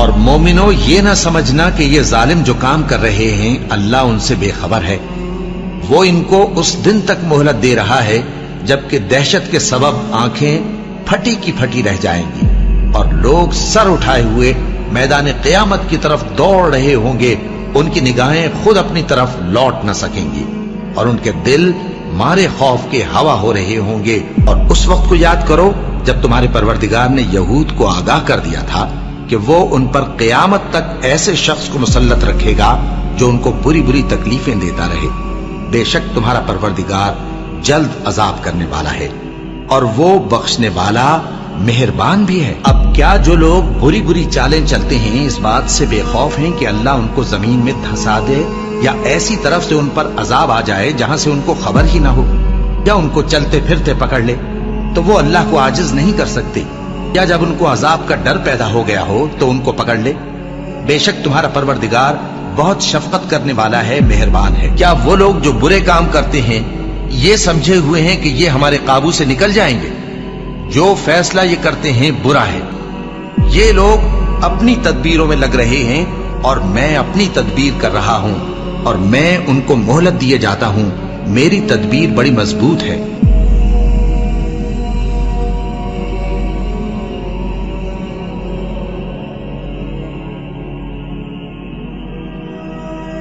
اور مومنو یہ نہ سمجھنا کہ یہ ظالم جو کام کر رہے ہیں اللہ ان سے بے خبر ہے، وہ ان کو اس دن تک مہلت دے رہا ہے جبکہ دہشت کے سبب آنکھیں پھٹی کی پھٹی رہ جائیں گی اور لوگ سر اٹھائے ہوئے میدان قیامت کی طرف دوڑ رہے ہوں گے، ان کی نگاہیں خود اپنی طرف لوٹ نہ سکیں گی اور ان کے دل مارے خوف کے ہوا ہو رہے ہوں گے۔ اور اس وقت کو یاد کرو جب تمہارے پروردگار نے یہود کو آگاہ کر دیا تھا کہ وہ ان پر قیامت تک ایسے شخص کو مسلط رکھے گا جو ان کو بری بری تکلیفیں دیتا رہے۔ بے شک تمہارا پروردگار جلد عذاب کرنے والا ہے اور وہ بخشنے والا مہربان بھی ہے۔ اب کیا جو لوگ بری بری چالیں چلتے ہیں اس بات سے بے خوف ہیں کہ اللہ ان کو زمین میں دھسا دے یا ایسی طرف سے ان پر عذاب آ جائے جہاں سے ان کو خبر ہی نہ ہو، یا ان کو چلتے پھرتے پکڑ لے تو وہ اللہ کو عاجز نہیں کر سکتے، یا جب ان کو عذاب کا ڈر پیدا ہو گیا ہو تو ان کو پکڑ لے؟ بے شک تمہارا پروردگار بہت شفقت کرنے والا ہے، مہربان ہے۔ کیا وہ لوگ جو برے کام کرتے ہیں یہ سمجھے ہوئے ہیں کہ یہ ہمارے قابو سے نکل جائیں گے؟ جو فیصلہ یہ کرتے ہیں برا ہے۔ یہ لوگ اپنی تدبیروں میں لگ رہے ہیں اور میں اپنی تدبیر کر رہا ہوں، اور میں ان کو مہلت دیے جاتا ہوں، میری تدبیر بڑی مضبوط ہے۔